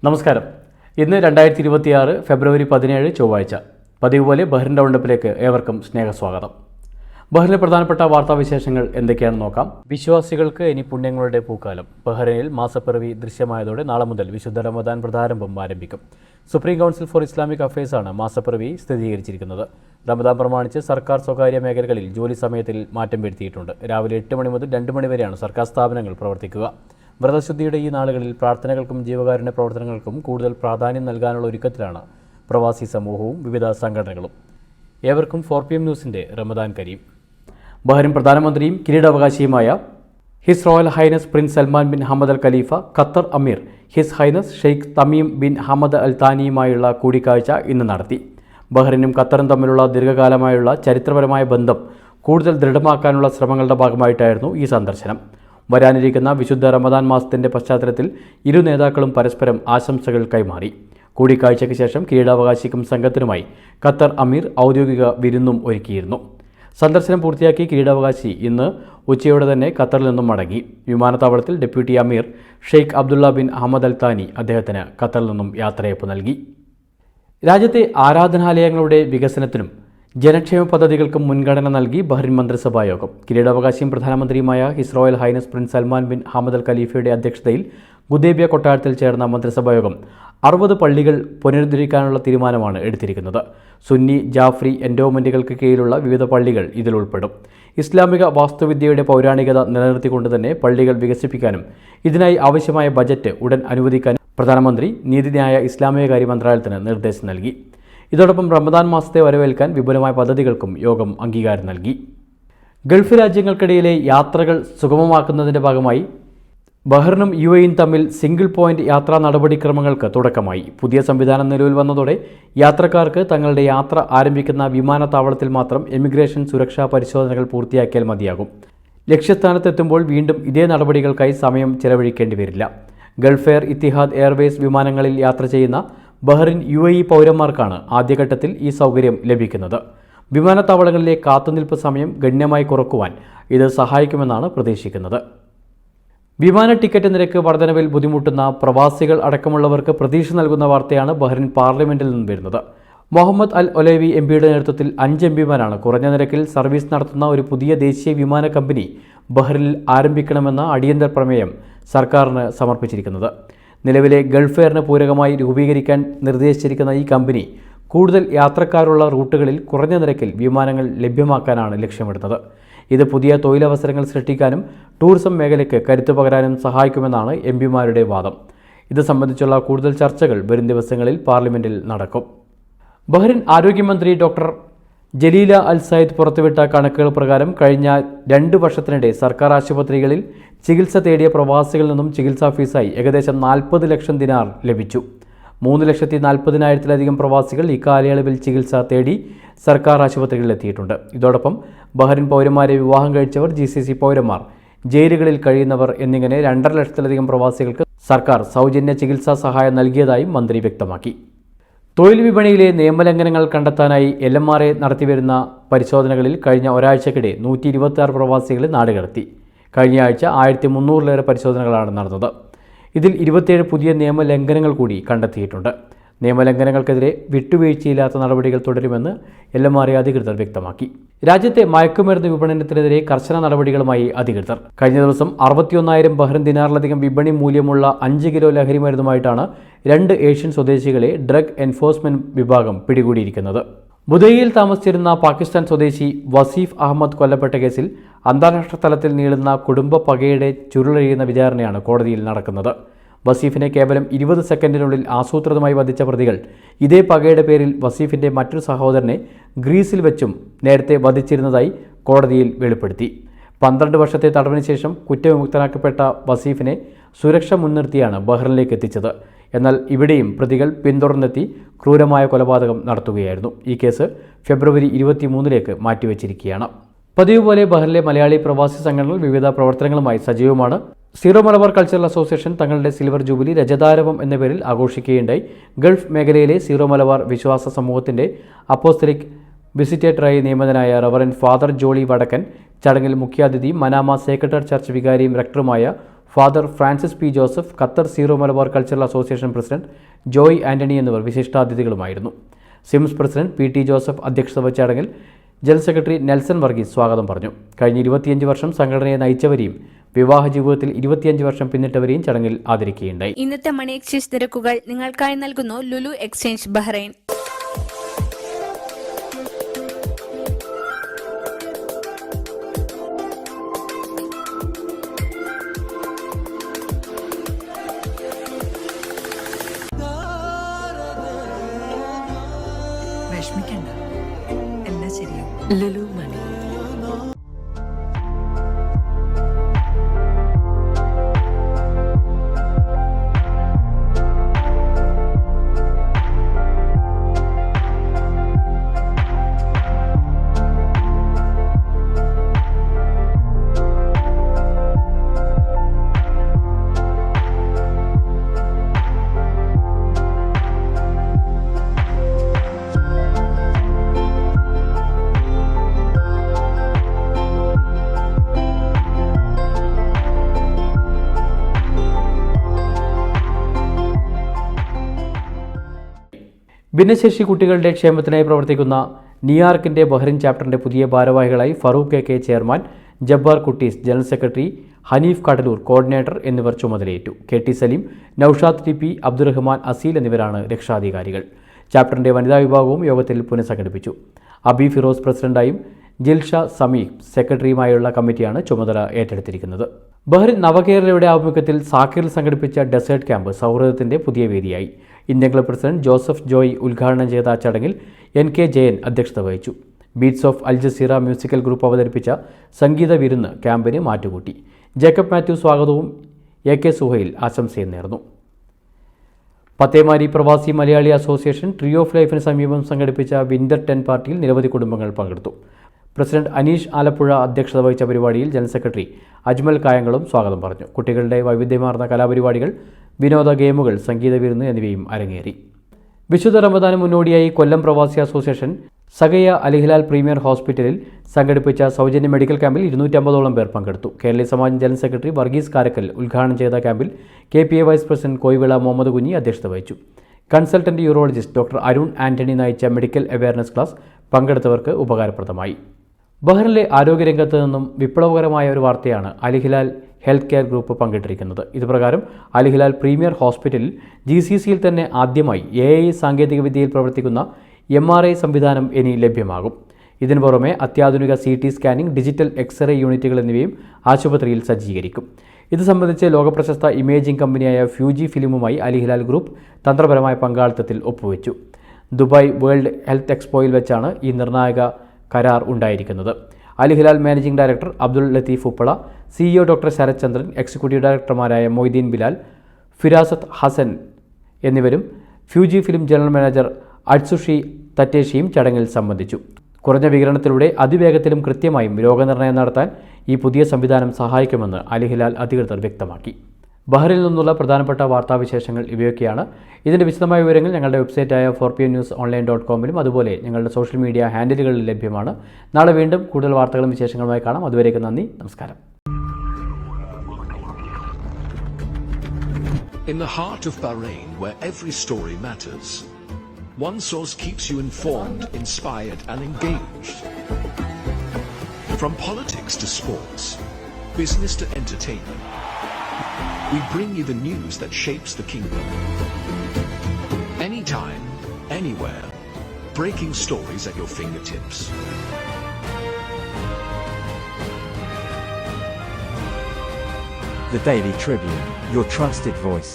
നമസ്കാരം. ഇന്ന് 2026 ഫെബ്രുവരി 17 ചൊവ്വാഴ്ച. പതിവ് പോലെ ബഹ്റിൻ റൗണ്ടപ്പിലേക്ക് ഏവർക്കും സ്നേഹസ്വാഗതം. ബഹ്റിനിലെ പ്രധാനപ്പെട്ട വാർത്താവിശേഷങ്ങൾ എന്തൊക്കെയാണെന്ന് നോക്കാം. വിശ്വാസികൾക്ക് ഇനി പുണ്യങ്ങളുടെ പൂക്കാലം. ബഹ്റൈനിൽ മാസപ്പിറവി ദൃശ്യമായതോടെ നാളെ മുതൽ വിശുദ്ധ റമദാൻ പ്രാരംഭം ആരംഭിക്കും. സുപ്രീം കൗൺസിൽ ഫോർ ഇസ്ലാമിക് അഫയേഴ്സാണ് മാസപ്പിറവി സ്ഥിരീകരിച്ചിരിക്കുന്നത്. റമദാൻ പ്രമാണിച്ച് സർക്കാർ സ്വകാര്യ മേഖലകളിൽ ജോലി സമയത്തിൽ മാറ്റം വരുത്തിയിട്ടുണ്ട്. രാവിലെ 8 മണി മുതൽ 2 മണി വരെയാണ് സർക്കാർ സ്ഥാപനങ്ങൾ പ്രവർത്തിക്കുക. വ്രതശുദ്ധിയുടെ ഈ നാളുകളിൽ പ്രാർത്ഥനകൾക്കും ജീവകാരുണ്യ പ്രവർത്തനങ്ങൾക്കും കൂടുതൽ പ്രാധാന്യം നൽകാനുള്ള ഒരുക്കത്തിലാണ് പ്രവാസി സമൂഹവും വിവിധ സംഘടനകളും. ഏവർക്കും 4PM ന്യൂസിൻ്റെ റമദാൻ കരീം. ബഹ്റിൻ പ്രധാനമന്ത്രിയും കിരീടാവകാശിയുമായ his royal highness prince Salman bin Hamad al Khalifa, Qatar അമീർ his highness sheikh Tamim bin Hamad al താനിയുമായുള്ള കൂടിക്കാഴ്ച ഇന്ന് നടത്തി. ബഹ്റിനും ഖത്തറും തമ്മിലുള്ള ദീർഘകാലമായുള്ള ചരിത്രപരമായ ബന്ധം കൂടുതൽ ദൃഢമാക്കാനുള്ള ശ്രമങ്ങളുടെ ഭാഗമായിട്ടായിരുന്നു ഈ സന്ദർശനം. വരാനിരിക്കുന്ന വിശുദ്ധ റമദാൻ മാസത്തിൻ്റെ പശ്ചാത്തലത്തിൽ ഇരു നേതാക്കളും പരസ്പരം ആശംസകൾ കൈമാറി. കൂടിക്കാഴ്ചയ്ക്ക് ശേഷം കിരീടാവകാശിക്കും സംഘത്തിനുമായി ഖത്തർ അമീർ ഔദ്യോഗിക വിരുന്നും ഒരുക്കിയിരുന്നു. സന്ദർശനം പൂർത്തിയാക്കി കിരീടാവകാശി ഇന്ന് ഉച്ചയോടെ തന്നെ ഖത്തറിൽ നിന്നും മടങ്ങി. വിമാനത്താവളത്തിൽ ഡെപ്യൂട്ടി അമീർ ഷെയ്ഖ് അബ്ദുള്ള ബിൻ അഹമ്മദ് അൽ താനി അദ്ദേഹത്തിന് ഖത്തറിൽ നിന്നും യാത്രയയപ്പ് നൽകി. രാജ്യത്തെ ആരാധനാലയങ്ങളുടെ വികസനത്തിനും ജനക്ഷേമ പദ്ധതികൾക്കും മുൻഗണന നൽകി ബഹ്റിൻ മന്ത്രിസഭാ യോഗം. കിരീടാവകാശിയും പ്രധാനമന്ത്രിയുമായ his royal highness prince Salman bin Hamad al ഖലീഫയുടെ അധ്യക്ഷതയിൽ ഗുദേബിയ കൊട്ടാരത്തിൽ ചേർന്ന മന്ത്രിസഭാ യോഗം 60 പള്ളികൾ പുനരുദ്ധരിക്കാനുള്ള തീരുമാനമാണ് എടുത്തിരിക്കുന്നത്. സുന്നി ജാഫ്രി എൻഡോമെന്റുകൾക്ക് കീഴിലുള്ള വിവിധ പള്ളികൾ ഇതിൽ ഉൾപ്പെടും. ഇസ്ലാമിക വാസ്തുവിദ്യയുടെ പൗരാണികത നിലനിർത്തിക്കൊണ്ട് തന്നെ പള്ളികൾ വികസിപ്പിക്കാനും ഇതിനായി ആവശ്യമായ ബജറ്റ് ഉടൻ അനുവദിക്കാനും പ്രധാനമന്ത്രി നീതിന്യായ ഇസ്ലാമിക കാര്യ മന്ത്രാലയത്തിന് നിർദ്ദേശം നൽകി. ഇതോടൊപ്പം റമദാൻ മാസത്തെ വരവേൽക്കാൻ വിപുലമായ പദ്ധതികൾക്കും യോഗം അംഗീകാരം നൽകി. ഗൾഫ് രാജ്യങ്ങൾക്കിടയിലെ യാത്രകൾ സുഗമമാക്കുന്നതിൻ്റെ ഭാഗമായി ബഹ്റിനും UAEയും തമ്മിൽ സിംഗിൾ പോയിന്റ് യാത്രാ നടപടിക്രമങ്ങൾക്ക് തുടക്കമായി. പുതിയ സംവിധാനം നിലവിൽ വന്നതോടെ യാത്രക്കാർക്ക് തങ്ങളുടെ യാത്ര ആരംഭിക്കുന്ന വിമാനത്താവളത്തിൽ മാത്രം എമിഗ്രേഷൻ സുരക്ഷാ പരിശോധനകൾ പൂർത്തിയാക്കിയാൽ മതിയാകും. ലക്ഷ്യസ്ഥാനത്തെത്തുമ്പോൾ വീണ്ടും ഇതേ നടപടികൾക്കായി സമയം ചെലവഴിക്കേണ്ടി വരില്ല. ഗൾഫ് എയർ, ഇത്തിഹാദ് എയർവേസ് വിമാനങ്ങളിൽ യാത്ര ചെയ്യുന്ന ബഹ്റിൻ UAE പൗരന്മാർക്കാണ് ആദ്യഘട്ടത്തിൽ ഈ സൗകര്യം ലഭിക്കുന്നത്. വിമാനത്താവളങ്ങളിലെ കാത്തുനിൽപ്പ് സമയം ഗണ്യമായി കുറക്കുവാൻ ഇത് സഹായിക്കുമെന്നാണ് പ്രതീക്ഷിക്കുന്നത്. വിമാന ടിക്കറ്റ് നിരക്ക് വർധനവിൽ ബുദ്ധിമുട്ടുന്ന പ്രവാസികൾ അടക്കമുള്ളവർക്ക് പ്രതീക്ഷ നൽകുന്ന വാർത്തയാണ് ബഹ്റിൻ പാർലമെന്റിൽ നിന്ന് വരുന്നത്. മുഹമ്മദ് അൽ ഒലൈവി MPയുടെ നേതൃത്വത്തിൽ 5 MPമാരാണ് കുറഞ്ഞ നിരക്കിൽ സർവീസ് നടത്തുന്ന ഒരു പുതിയ ദേശീയ വിമാന കമ്പനി ബഹ്റിനിൽ ആരംഭിക്കണമെന്ന അടിയന്തര പ്രമേയം സർക്കാരിന് സമർപ്പിച്ചിരിക്കുന്നത്. നിലവിലെ ഗൾഫ് എയറിന് പൂരകമായി രൂപീകരിക്കാൻ നിർദ്ദേശിച്ചിരിക്കുന്ന ഈ കമ്പനി കൂടുതൽ യാത്രക്കാരുള്ള റൂട്ടുകളിൽ കുറഞ്ഞ നിരക്കിൽ വിമാനങ്ങൾ ലഭ്യമാക്കാനാണ് ലക്ഷ്യമിടുന്നത്. ഇത് പുതിയ തൊഴിലവസരങ്ങൾ സൃഷ്ടിക്കാനും ടൂറിസം മേഖലയ്ക്ക് കരുത്തു പകരാനും സഹായിക്കുമെന്നാണ് MPമാരുടെ വാദം. ഇത് സംബന്ധിച്ചുള്ള കൂടുതൽ ചർച്ചകൾ വരും ദിവസങ്ങളിൽ പാർലമെന്റിൽ നടക്കും. ബഹ്റിൻ ആരോഗ്യമന്ത്രി ഡോക്ടർ ജലീല അൽ സയ്യിദ് പുറത്തുവിട്ട കണക്കുകൾ പ്രകാരം കഴിഞ്ഞ 2 വർഷത്തിനിടെ സർക്കാർ ആശുപത്രികളിൽ ചികിത്സ തേടിയ പ്രവാസികളിൽ നിന്നും ചികിത്സാ ഫീസായി ഏകദേശം 40 ലക്ഷം ദിനാർ ലഭിച്ചു. 3,40,000-ലധികം പ്രവാസികൾ ഇക്കാലയളവിൽ ചികിത്സ തേടി സർക്കാർ ആശുപത്രികളിലെത്തിയിട്ടുണ്ട്. ഇതോടൊപ്പം ബഹ്റിൻ പൗരന്മാരെ വിവാഹം കഴിച്ചവർ, GCC പൗരന്മാർ, ജയിലുകളിൽ കഴിയുന്നവർ എന്നിങ്ങനെ 2.5 ലക്ഷത്തിലധികം പ്രവാസികൾക്ക് സർക്കാർ സൗജന്യ ചികിത്സാ സഹായം നൽകിയതായും മന്ത്രി വ്യക്തമാക്കി. തൊഴിൽ വിപണിയിലെ നിയമലംഘനങ്ങൾ കണ്ടെത്താനായി LMRA നടത്തിവരുന്ന പരിശോധനകളിൽ കഴിഞ്ഞ ഒരാഴ്ചക്കിടെ 126 പ്രവാസികളെ നാടുകടത്തി. കഴിഞ്ഞ ആഴ്ച 1300-ലേറെ പരിശോധനകളാണ് നടന്നത്. ഇതിൽ 27 പുതിയ നിയമലംഘനങ്ങൾ കൂടി കണ്ടെത്തിയിട്ടുണ്ട്. നിയമലംഘനങ്ങൾക്കെതിരെ വിട്ടുവീഴ്ചയില്ലാത്ത നടപടികൾ തുടരുമെന്ന് LMRA അധികൃതർ വ്യക്തമാക്കി. രാജ്യത്തെ മയക്കുമരുന്ന് വിപണനത്തിനെതിരെ കർശന നടപടികളുമായി അധികൃതർ. കഴിഞ്ഞ ദിവസം 61,000 ബഹ്റിൻ ദിനാറിലധികം വിപണി മൂല്യമുള്ള 5 കിലോ ലഹരി മരുന്നുമായിട്ടാണ് 2 ഏഷ്യൻ സ്വദേശികളെ ഡ്രഗ് എൻഫോഴ്സ്മെന്റ് വിഭാഗം പിടികൂടിയിരിക്കുന്നത്. ബുദൈയിൽ താമസിച്ചിരുന്ന പാകിസ്ഥാൻ സ്വദേശി വസീഫ് അഹമ്മദ് കൊല്ലപ്പെട്ട കേസിൽ അന്താരാഷ്ട്ര തലത്തിൽ നീളുന്ന കുടുംബ പകയുടെ ചുരുളഴിയുന്ന വിചാരണയാണ് കോടതിയിൽ നടക്കുന്നത്. വസീഫിനെ കേവലം 20 സെക്കൻഡിനുള്ളിൽ ആസൂത്രിതമായി വധിച്ച പ്രതികൾ ഇതേ പകയുടെ പേരിൽ വസീഫിൻ്റെ മറ്റൊരു സഹോദരനെ ഗ്രീസിൽ വെച്ചും നേരത്തെ വധിച്ചിരുന്നതായി കോടതിയിൽ വെളിപ്പെടുത്തി. 12 വർഷത്തെ തടവിന് ശേഷം കുറ്റവിമുക്തനാക്കപ്പെട്ട വസീഫിനെ സുരക്ഷ മുൻനിർത്തിയാണ് ബഹ്റിനിലേക്ക് എത്തിച്ചത്. എന്നാൽ ഇവിടെയും പ്രതികൾ പിന്തുടർന്നെത്തി ക്രൂരമായ കൊലപാതകം നടത്തുകയായിരുന്നു. ഈ കേസ് ഫെബ്രുവരി 23-ലേക്ക് മാറ്റിവെച്ചിരിക്കുകയാണ്. പതിവ് പോലെ ബഹ്റിനിലെ മലയാളി പ്രവാസി സംഘടനകൾ വിവിധ പ്രവർത്തനങ്ങളുമായി സജീവമാണ്. സീറോ മലബാർ കൾച്ചറൽ അസോസിയേഷൻ തങ്ങളുടെ സിൽവർ ജൂബിലി രജതാരവം എന്ന പേരിൽ ആഘോഷിക്കുകയുണ്ടായി. ഗൾഫ് മേഖലയിലെ സീറോ മലബാർ വിശ്വാസ സമൂഹത്തിൻ്റെ അപ്പോസ്തലിക് വിസിറ്റേറ്ററായി നിയമിതനായ റവറൻഡ് ഫാദർ ജോളി വടക്കൻ ചടങ്ങിൽ മുഖ്യാതിഥി മനാമ സേക്രട്ടറി ചർച്ച് വികാരിയും റക്ടറുമായ father Francis P Joseph, Qatar Syro Malabar cultural association president Joy Antony എന്നിവർ വിശിഷ്ടാതിഥികളുമായിരുന്നു. SIMS president P T Joseph അധ്യക്ഷത വഹിച്ച ചടങ്ങിൽ ജനറൽ സെക്രട്ടറി നെൽസൺ വർഗീസ് സ്വാഗതം പറഞ്ഞു. കഴിഞ്ഞ 25 വർഷം സംഘടനയെ നയിച്ചവരെയും വിവാഹ ജീവിതത്തിൽ 25 വർഷം പിന്നിട്ടവരെയും ചടങ്ങിൽ ആദരിക്കുകയുണ്ടായി. ഇന്നത്തെ മണി എക്സ്ചേഞ്ച് നിരക്കുകൾ നിങ്ങൾക്കായി നൽകുന്നു ലുലു എക്സ്ചേഞ്ച് ബഹ്റൈൻ. വിഷമിക്കണ്ട, എല്ലാം ശരിയാവും. ലുലു മണി. ഭിന്നശേഷി കുട്ടികളുടെ ക്ഷേമത്തിനായി പ്രവർത്തിക്കുന്ന ന്യൂയോർക്കിന്റെ ബഹ്റിൻ ചാപ്റ്ററിന്റെ പുതിയ ഭാരവാഹികളായി Farooq K chairman, Jabbar Kuttys general secretary, Haneef Kadalur coordinator എന്നിവർ ചുമതലയേറ്റു. KT സലീം, നൌഷാദ് TP, അബ്ദുറഹ്മാൻ അസീൽ എന്നിവരാണ് രക്ഷാധികാരികൾ. ചാപ്റ്ററിന്റെ വനിതാ വിഭാഗവും യോഗത്തിൽ പുനഃസംഘടിപ്പിച്ചു. അബി ഫിറോസ് പ്രസിഡന്റായും ജിൽഷ സമീഖ് സെക്രട്ടറിയുമായുള്ള കമ്മിറ്റിയാണ് ചുമതല ഏറ്റെടുത്തിരിക്കുന്നത്. ബഹ്റിൻ നവകേരളയുടെ ആഭിമുഖ്യത്തിൽ സാക്കിറിൽ സംഘടിപ്പിച്ച ഡെസേർട്ട് ക്യാമ്പ് സൗഹൃദത്തിന്റെ പുതിയ വേദിയായി. Indian club president Joseph Joy ഉദ്ഘാടനം ചെയ്ത ചടങ്ങിൽ NK ജയൻ അധ്യക്ഷത വഹിച്ചു. Beats of Al Jazeera musical group അവതരിപ്പിച്ച സംഗീത വിരുന്ന് ക്യാമ്പിന് മാറ്റുകൂട്ടി. ജേക്കബ് മാത്യു സ്വാഗതവും AK സുഹൈൽ ആശംസയും നേർന്നു. പത്തേമാരി പ്രവാസി മലയാളി അസോസിയേഷൻ ട്രീ ഓഫ് ലൈഫിന് സമീപം സംഘടിപ്പിച്ച വിന്റർ ടെന്റ് പാർട്ടിയിൽ നിരവധി കുടുംബങ്ങൾ പങ്കെടുത്തു. പ്രസിഡന്റ് അനീഷ് ആലപ്പുഴ അധ്യക്ഷത വഹിച്ച പരിപാടിയിൽ ജനറൽ സെക്രട്ടറി അജ്മൽ കായങ്ങളും സ്വാഗതം പറഞ്ഞു. കുട്ടികളുടെ വൈവിധ്യമാർന്ന കലാപരിപാടികൾ, വിനോദ ഗെയിമുകൾ, സംഗീത വിരുന്ന് എന്നിവയും അരങ്ങേറി. വിശുദ്ധ റമദാന് മുന്നോടിയായി കൊല്ലം പ്രവാസി അസോസിയേഷൻ സഗയ അലിഹിലാൽ പ്രീമിയർ ഹോസ്പിറ്റലിൽ സംഘടിപ്പിച്ച സൗജന്യ മെഡിക്കൽ ക്യാമ്പിൽ 250ഓളം പേർ പങ്കെടുത്തു. കേരളീയ സമാജം ജനറൽ സെക്രട്ടറി വർഗീസ് കാരക്കൽ ഉദ്ഘാടനം ചെയ്ത ക്യാമ്പിൽ KPA vice president Koyivila Muhammad Kunhi അധ്യക്ഷത വഹിച്ചു. Consultant urologist doctor Arun Antony നയിച്ച മെഡിക്കൽ അവയർനെസ് ക്ലാസ് പങ്കെടുത്തവർക്ക് ഉപകാരപ്രദമായി. ബഹ്റിനിലെ ആരോഗ്യരംഗത്ത് നിന്നും വിപ്ലവകരമായ ഒരു വാർത്തയാണ് അലിഹിലാൽ ഹെൽത്ത് കെയർ ഗ്രൂപ്പ് പങ്കിട്ടിരിക്കുന്നത്. ഇതുപ്രകാരം അലിഹിലാൽ പ്രീമിയർ ഹോസ്പിറ്റലിൽ GCCയിൽ തന്നെ ആദ്യമായി AI സാങ്കേതികവിദ്യയിൽ പ്രവർത്തിക്കുന്ന MRI സംവിധാനം ഇനി ലഭ്യമാകും. ഇതിനു പുറമെ അത്യാധുനിക CT സ്കാനിംഗ്, ഡിജിറ്റൽ എക്സ്റേ യൂണിറ്റുകൾ എന്നിവയും ആശുപത്രിയിൽ സജ്ജീകരിക്കും. ഇത് സംബന്ധിച്ച് ലോകപ്രശസ്ത ഇമേജിംഗ് കമ്പനിയായ ഫ്യൂജി ഫിലിമുമായി അലിഹിലാൽ ഗ്രൂപ്പ് തന്ത്രപരമായ പങ്കാളിത്തത്തിൽ ഒപ്പുവെച്ചു. ദുബായ് വേൾഡ് ഹെൽത്ത് എക്സ്പോയിൽ വെച്ചാണ് ഈ നിർണായക കരാർ ഉണ്ടായിരിക്കുന്നത്. Al Hilal managing director Abdul Latheef Uppala, CEO doctor Sarath Chandran, executive ഡയറക്ടർമാരായ മൊയ്തീൻ ബിലാൽ, ഫിരാസത്ത് ഹസൻ എന്നിവരും Fuji film general manager Atsushi തറ്റേഷിയും ചടങ്ങിൽ സംബന്ധിച്ചു. കുറഞ്ഞ വികിരണത്തിലൂടെ അതിവേഗത്തിലും കൃത്യമായും രോഗനിർണയം നടത്താൻ ഈ പുതിയ സംവിധാനം സഹായിക്കുമെന്ന് അലിഹിലാൽ അധികൃതർ വ്യക്തമാക്കി. ബഹ്റിനിൽ നിന്നുള്ള പ്രധാനപ്പെട്ട വാർത്താവിശേഷങ്ങൾ ഇവയൊക്കെയാണ്. ഇതിൻ്റെ വിശദമായ വിവരങ്ങൾ ഞങ്ങളുടെ വെബ്സൈറ്റായ 4pmnewsonline.com-ലും അതുപോലെ ഞങ്ങളുടെ സോഷ്യൽ മീഡിയ ഹാൻഡിലുകളിൽ ലഭ്യമാണ്. നാളെ വീണ്ടും കൂടുതൽ വാർത്തകളും വിശേഷങ്ങളുമായി കാണാം. അതുവരേക്കും നന്ദി, നമസ്കാരം. In the heart of Bahrain, where every story matters, one source keeps you informed, inspired and engaged. From politics to sports, business to entertainment, we bring you the news that shapes the kingdom. Anytime, anywhere, breaking stories at your fingertips. The Daily Tribune, your trusted voice.